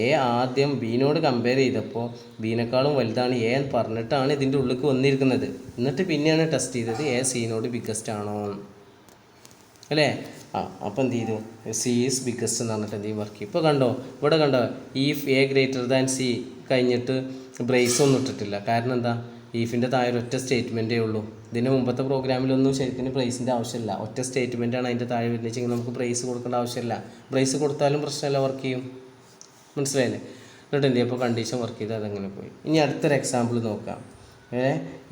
എ ആദ്യം ബീനോട് കമ്പയർ ചെയ്തപ്പോൾ ബീനേക്കാളും വലുതാണ് എ എന്ന് പറഞ്ഞിട്ടാണ് ഇതിൻ്റെ ഉള്ളിലേക്ക് വന്നിരിക്കുന്നത്. എന്നിട്ട് പിന്നെയാണ് ടെസ്റ്റ് ചെയ്തത് എ സീനോട് ബിഗ്ഗസ്റ്റ് ആണോ അല്ലേ. അപ്പോൾ എന്ത് ചെയ്തു, സി ഈസ് ബിഗ്ഗസ്റ്റ് എന്ന് പറഞ്ഞിട്ട് എന്ത് ചെയ്യും വർക്ക് ചെയ്യും. ഇപ്പോൾ ഇവിടെ കണ്ടോ if A greater than C കഴിഞ്ഞിട്ട് ബ്രേസ് ഒന്നും ഇട്ടിട്ടില്ല. കാരണം എന്താ, ഈഫിൻ്റെ താഴെ ഒറ്റ സ്റ്റേറ്റ്മെൻറ്റേ ഉള്ളൂ. ഇതിൻ്റെ മുമ്പത്തെ പ്രോഗ്രാമിലൊന്നും ശരിക്കും പ്രൈസിൻ്റെ ആവശ്യമില്ല. ഒറ്റ സ്റ്റേറ്റ്മെൻറ്റാണ് അതിൻ്റെ താഴെ വരുന്നതെങ്കിൽ നമുക്ക് പ്രൈസ് കൊടുക്കേണ്ട ആവശ്യമില്ല. പ്രൈസ് കൊടുത്താലും പ്രശ്നമില്ല, വർക്ക് ചെയ്യും. മനസ്സിലായില്ലേ. എന്നിട്ട് എന്ത് ചെയ്യും, അപ്പോൾ കണ്ടീഷൻ വർക്ക് ചെയ്ത് അതങ്ങനെ പോയി. ഇനി അടുത്തൊരു എക്സാമ്പിൾ നോക്കാം.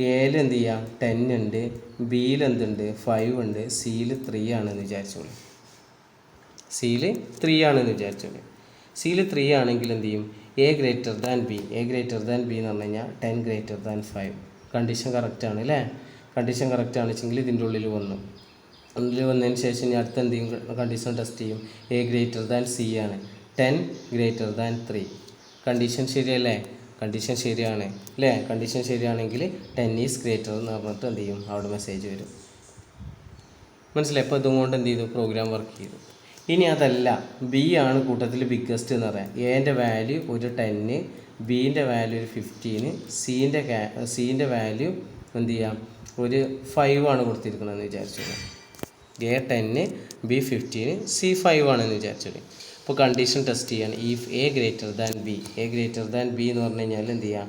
എയിൽ എന്ത് ചെയ്യാം 10 ഉണ്ട്, ബിയിൽ എന്തുണ്ട് 5 ഉണ്ട്, സിയിൽ 3 ആണെന്ന് വിചാരിച്ചോളൂ. സിയിൽ 3 ആണെങ്കിൽ എന്ത് ചെയ്യും, എ ഗ്രേറ്റർ ദാൻ ബി എന്ന് പറഞ്ഞു കഴിഞ്ഞാൽ 10 ഗ്രേറ്റർ ദാൻ 5. കണ്ടീഷൻ കറക്റ്റാണ് അല്ലേ. കണ്ടീഷൻ കറക്റ്റ് ആണെച്ചെങ്കിൽ ഇതിൻ്റെ ഉള്ളിൽ വന്നതിന് ശേഷം ഇനി അടുത്ത് എന്ത് ചെയ്യും, കണ്ടീഷൻ ടെസ്റ്റ് ചെയ്യും. എ ഗ്രേറ്റർ ദാൻ സി ആണ്, 10 ഗ്രേറ്റർ ദാൻ 3. കണ്ടീഷൻ ശരിയല്ലേ? കണ്ടീഷൻ ശരിയാണ് അല്ലേ. കണ്ടീഷൻ ശരിയാണെങ്കിൽ 10 ഈസ് ഗ്രേറ്റർ എന്ന് പറഞ്ഞിട്ട് എന്ത് ചെയ്യും, അവിടെ മെസ്സേജ് വരും. മനസ്സിലായി. അപ്പോൾ ഇതുകൊണ്ട് എന്ത് ചെയ്തു, പ്രോഗ്രാം വർക്ക് ചെയ്തു. ഇനി അതല്ല, ബി ആണ് കൂട്ടത്തിൽ ബിഗ്ഗസ്റ്റ് എന്ന് പറയാം. എൻ്റെ വാല്യൂ ഒരു 10, ബീൻ്റെ വാല്യൂ ഒരു 15, സീൻ്റെ വാല്യൂ എന്ത് ചെയ്യാം ഒരു 5 ആണ് കൊടുത്തിരിക്കണമെന്ന് വിചാരിച്ചോളൂ. എ 10, ബി 15, സി 5 ആണെന്ന് വിചാരിച്ചോളൂ. അപ്പോൾ കണ്ടീഷൻ ടെസ്റ്റ് ചെയ്യാണ്. If A greater than B എന്ന് പറഞ്ഞു കഴിഞ്ഞാൽ എന്ത് ചെയ്യാം,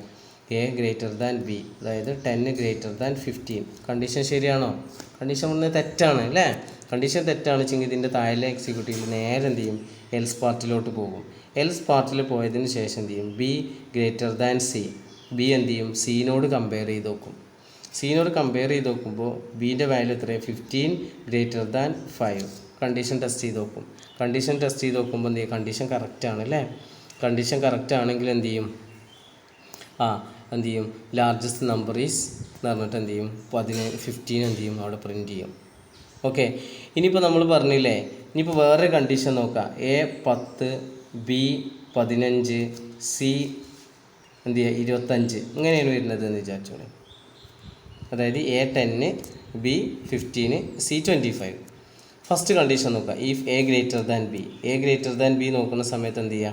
എ ഗ്രേറ്റർ ദാൻ ബി, അതായത് 10 ഗ്രേറ്റർ ദാൻ 15. കണ്ടീഷൻ ശരിയാണോ? കണ്ടീഷൻ പറഞ്ഞത് തെറ്റാണ് അല്ലേ. കണ്ടീഷൻ തെറ്റാണ് വെച്ചെങ്കിൽ ഇതിൻ്റെ താഴെ എക്സിക്യൂട്ടീവിൽ നേരെ എന്ത് ചെയ്യും, എൽസ് പാർട്ടിലോട്ട് പോകും. എൽസ് പാർട്ടിൽ പോയതിന് ശേഷം എന്ത് ചെയ്യും, be greater than C. B എന്ത് ചെയ്യും, സീനോട് കമ്പയർ ചെയ്ത് നോക്കും. ബീൻ്റെ വാല്യൂ എത്രയാണ്, 15 ഗ്രേറ്റർ ദാൻ 5. കണ്ടീഷൻ ടെസ്റ്റ് ചെയ്ത് നോക്കും. കണ്ടീഷൻ ടെസ്റ്റ് ചെയ്ത് നോക്കുമ്പോൾ എന്ത് ചെയ്യും, കണ്ടീഷൻ കറക്റ്റാണ് അല്ലേ. കണ്ടീഷൻ കറക്റ്റ് ആണെങ്കിൽ എന്ത് ചെയ്യും, ലാർജസ്റ്റ് നമ്പർ ഈസ് എന്ന് പറഞ്ഞിട്ട് എന്ത് ചെയ്യും, 15 എന്ത് ചെയ്യും, അവിടെ പ്രിൻറ്റ് ചെയ്യും. ഓക്കെ. ഇനിയിപ്പോൾ നമ്മൾ പറഞ്ഞില്ലേ, ഇനിയിപ്പോൾ വേറൊരു കണ്ടീഷൻ നോക്കാം. എ 10, ബി 15, സി എന്ത് ചെയ്യുക 25. ഇങ്ങനെയാണ് വരുന്നത് എന്ന് വിചാരിച്ചോളൂ. അതായത് A 10, B 15, C 25. First condition നോക്കുക. If A greater than B. A greater than B നോക്കുന്ന സമയത്ത് എന്ത് ചെയ്യുക?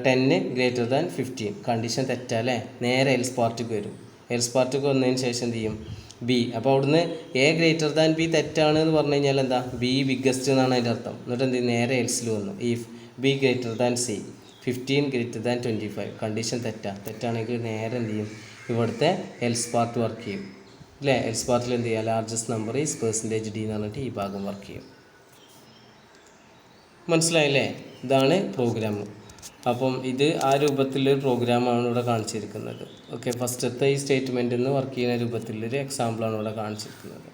10 ഗ്രേറ്റർ ദാൻ 15. കണ്ടീഷൻ തെറ്റല്ലേ? നേരെ എൽസ് പാർട്ടിക്ക് വരും. എൽസ് പാർട്ടിക്ക് വന്നതിന് ശേഷം എന്ത് ചെയ്യും? ബി. അപ്പോൾ അവിടുന്ന് എ ഗ്രേറ്റർ ദാൻ ബി തെറ്റാണ് എന്ന് പറഞ്ഞു കഴിഞ്ഞാൽ എന്താ? ബി ബിഗ്ഗസ്റ്റ് എന്നാണ് അതിൻ്റെ അർത്ഥം. എന്നിട്ട് എന്ത് ചെയ്യും? നേരെ എൽസിൽ വന്നു. If be greater than C, 15 greater than 25. Condition തെറ്റാണെങ്കിൽ നേരെ എന്ത് ചെയ്യും? ഇവിടുത്തെ എൽസ് പാർട്ട് വർക്ക് ചെയ്യും അല്ലേ? എൽസ് പാർട്ടിൽ എന്ത് ചെയ്യുക? Largest number is percentage D എന്ന് പറഞ്ഞിട്ട് ഈ ഭാഗം വർക്ക് ചെയ്യും. മനസ്സിലായില്ലേ? ഇതാണ് പ്രോഗ്രാം. അപ്പം ഇത് ആ രൂപത്തിലൊരു പ്രോഗ്രാമാണ് ഇവിടെ കാണിച്ചിരിക്കുന്നത്. ഓക്കെ, ഫസ്റ്റത്തെ ഈ സ്റ്റേറ്റ്മെൻറ്റിൽ നിന്ന് വർക്ക് ചെയ്യുന്ന രൂപത്തിലൊരു എക്സാമ്പിളാണ് ഇവിടെ കാണിച്ചിരിക്കുന്നത്.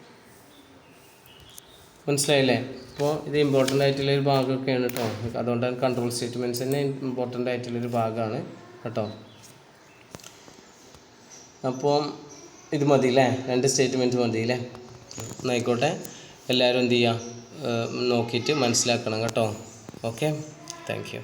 മനസ്സിലായില്ലേ? അപ്പോൾ ഇത് ഇമ്പോർട്ടൻ്റ് ആയിട്ടുള്ളൊരു ഭാഗമൊക്കെയാണ് കേട്ടോ. അതുകൊണ്ടാണ് കൺട്രോൾ സ്റ്റേറ്റ്മെൻറ്റ്സ് തന്നെ ഇമ്പോർട്ടൻ്റ് ആയിട്ടുള്ളൊരു ഭാഗമാണ് കേട്ടോ. അപ്പോൾ ഇത് മതി അല്ലേ? 2 സ്റ്റേറ്റ്മെൻറ്റ് മതി അല്ലേ? എന്നായിക്കോട്ടെ, എല്ലാവരും എന്ത് ചെയ്യുക? നോക്കിയിട്ട് മനസ്സിലാക്കണം കേട്ടോ. Okay, thank you.